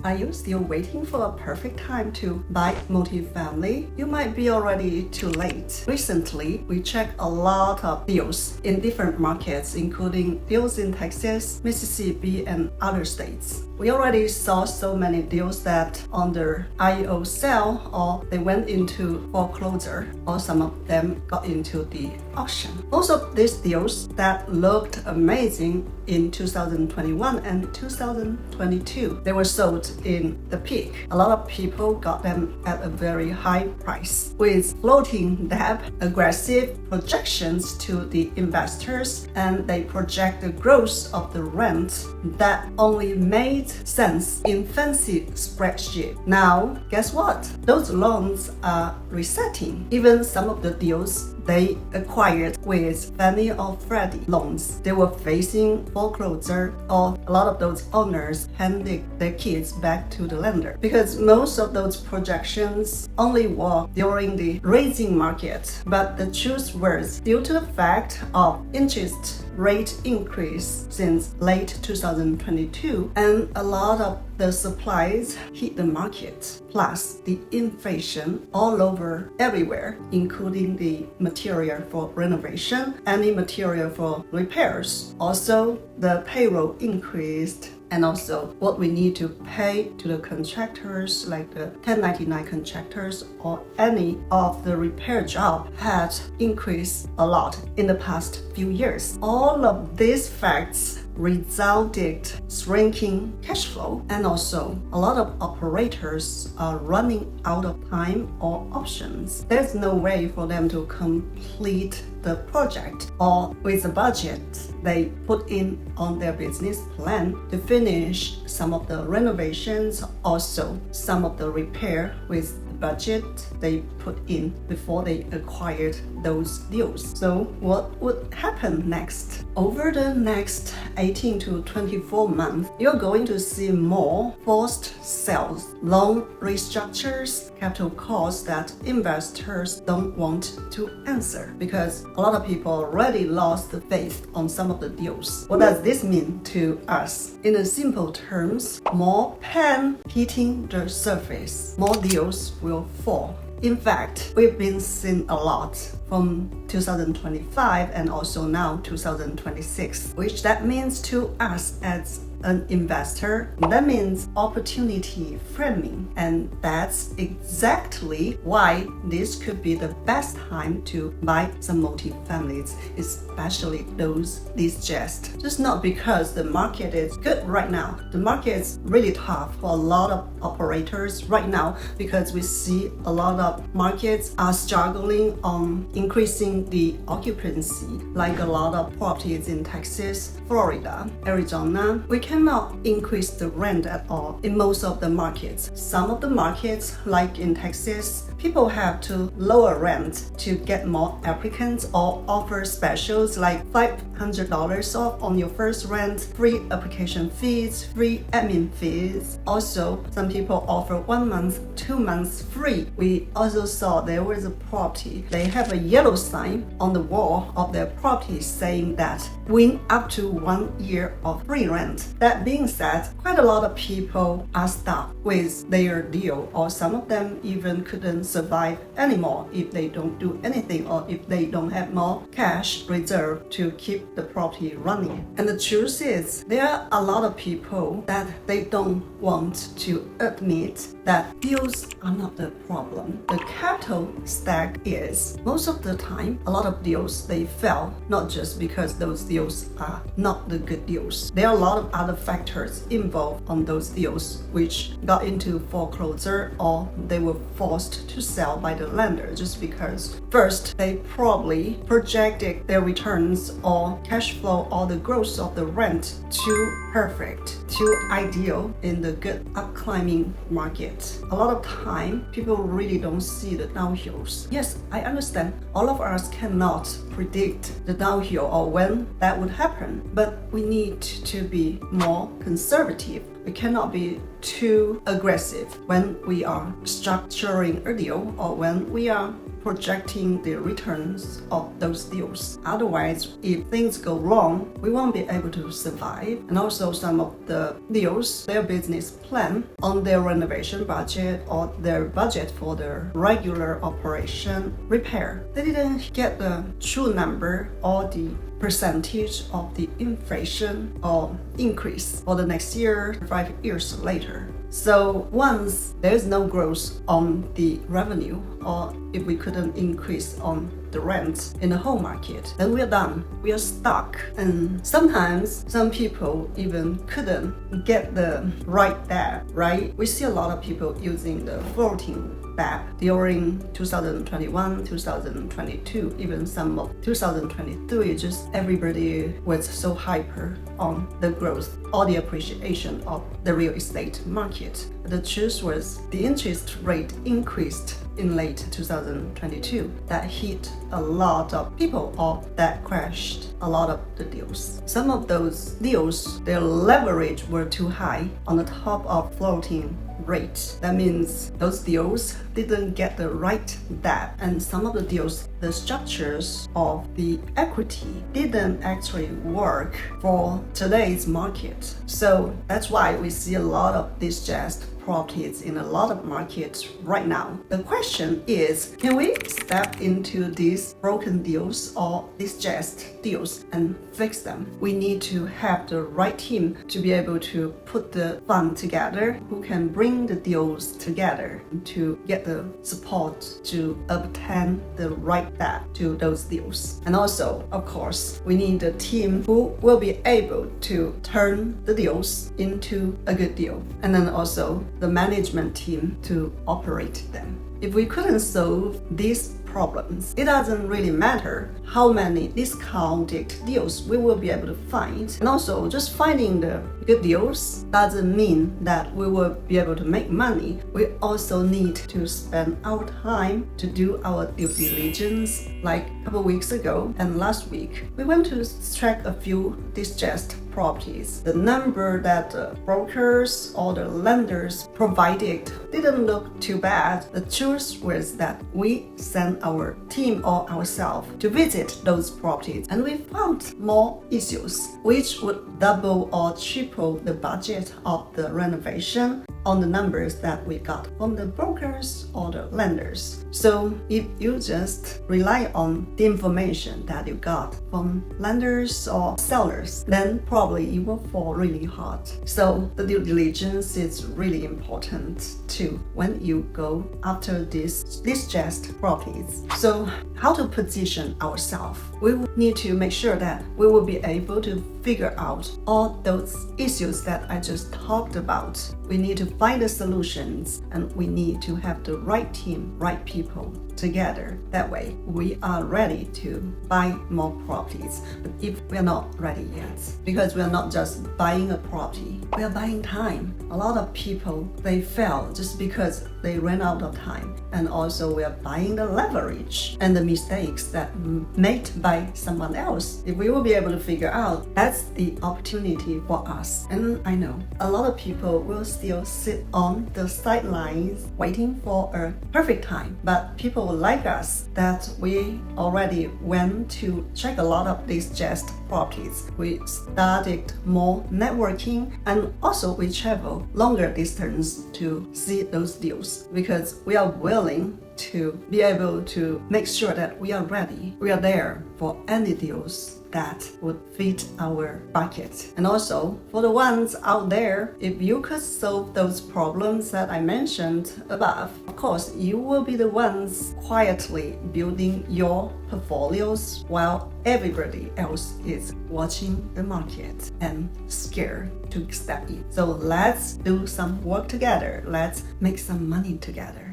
Are you still waiting for a perfect time to buy multifamily? You might be already too late. Recently, we checked a lot of deals in different markets, including deals in Texas, Mississippi, and other states. We already saw so many deals that under IO sale or they went into foreclosure, or some of them got into the auction. Most of these deals that looked amazing in 2021 and 2022, they were sold in the peak. A lot of people got them at a very high price. With floating debt, aggressive projections to the investors, and they project the growth of the rent that only made sense in fancy spreadsheet. Now, guess what? Those loans are resetting. Even some of the deals they acquired with Fannie or Freddie loans, they were facing foreclosure, or a lot of those owners handed their kids back to the lender, because most of those projections only worked during the raising market. But the truth was, due to the fact of interest rate increase since late 2022, and a lot of the supplies hit the market, plus the inflation all over everywhere, including the material for renovation, any material for repairs. Also, the payroll increased, and also what we need to pay to the contractors, like the 1099 contractors or any of the repair job, had increased a lot in the past few years. All of these facts resulted shrinking cash flow, and also a lot of operators are running out of time or options. There's no way for them to complete the project or with the budget they put in on their business plan to finish some of the renovations, also some of the repair with the budget they put in before they acquired those deals. So what would happen next? Over the next 18 to 24 months, you're going to see more forced sales, loan restructures, capital calls that investors don't want to answer, because a lot of people already lost the faith on some of the deals. What does this mean to us? In a simple terms, more pan hitting the surface, more deals will fall. In fact, we've been seeing a lot from 2025 and also now 2026, which that means to us as an investor, that means opportunity framing, and that's exactly why this could be the best time to buy some multifamilies, especially those distressed. Just not because the market is good right now. The market is really tough for a lot of operators right now, because we see a lot of markets are struggling on increasing the occupancy, like a lot of properties in Texas, Florida, Arizona. We cannot increase the rent at all in most of the markets. Some of the markets, like in Texas, people have to lower rent to get more applicants or offer specials like $500 off on your first rent, free application fees, free admin fees. Also, some people offer 1 month, 2 months free. We also saw there was a property, they have a yellow sign on the wall of their property saying that win up to 1 year of free rent. That being said, quite a lot of people are stuck with their deal, or some of them even couldn't survive anymore if they don't do anything, or if they don't have more cash reserve to keep the property running. And the truth is, there are a lot of people that they don't want to admit that deals are not the problem. The capital stack is. Most of the time, a lot of deals, they fail, not just because those deals are not the good deals. There are a lot of other factors involved on those deals which got into foreclosure, or they were forced to sell by the lender just because first they probably projected their returns or cash flow or the growth of the rent too perfect, too ideal in the good upclimbing market. A lot of time people really don't see the downhills. Yes, I understand all of us cannot predict the downhill or when that would happen, but we need to be more conservative. We cannot be too aggressive when we are structuring a deal or when we are projecting the returns of those deals. Otherwise, if things go wrong, we won't be able to survive. And also some of the deals, their business plan on their renovation budget or their budget for the regular operation repair, they didn't get the true number or the percentage of the inflation or increase for the next year, 5 years later. So once there's no growth on the revenue, or if we couldn't increase on the rent in the home market, then we're done. We are stuck. And sometimes some people even couldn't get the right debt, right? We see a lot of people using the floating debt during 2021, 2022, even some of 2023. Just everybody was so hyper on the growth or the appreciation of the real estate market. The truth was the interest rate increased in late 2022. That hit a lot of people, or that crashed a lot of the deals. Some of those deals, their leverage were too high on the top of floating rate. That means those deals didn't get the right debt, and some of the deals, the structures of the equity didn't actually work for today's market. So that's why we see a lot of distressed properties in a lot of markets right now. The question is, can we step into these broken deals or distressed deals and fix them? We need to have the right team to be able to put the fund together, who can bring the deals together to get the support to obtain the right debt to those deals. And also, of course, we need a team who will be able to turn the deals into a good deal. And then also the management team to operate them. If we couldn't solve these problems, it doesn't really matter how many discounted deals we will be able to find. And also, just finding the good deals doesn't mean that we will be able to make money. We also need to spend our time to do our due diligence. Like a couple weeks ago and last week, we went to check a few distressed properties. The number that the brokers or the lenders provided didn't look too bad. The truth was that we sent our team or ourselves to visit those properties, and we found more issues which would double or triple the budget of the renovation on the numbers that we got from the brokers or the lenders. So if you just rely on the information that you got from lenders or sellers, then probably you will fall really hard. So the due diligence is really important too when you go after these distressed properties. So how to position ourselves? We will need to make sure that we will be able to figure out all those issues that I just talked about. We need to find the solutions, and we need to have the right team, right people together. That way, we are ready to buy more properties. But if we're not ready yet, because we're not just buying a property, we are buying time. A lot of people, they fail just because they ran out of time. And also, we are buying the leverage and the mistakes that made by someone else. If we will be able to figure out, that's the opportunity for us. And I know a lot of people will still sit on the sidelines waiting for a perfect time. But people like us, that we already went to check a lot of these distressed properties. We started more networking, and also we travel longer distance to see those deals, because we are willing to be able to make sure that we are ready. We are there for any deals that would fit our budget. And also, for the ones out there, if you could solve those problems that I mentioned above, of course, you will be the ones quietly building your portfolios while everybody else is watching the market and scared to step in. So let's do some work together. Let's make some money together.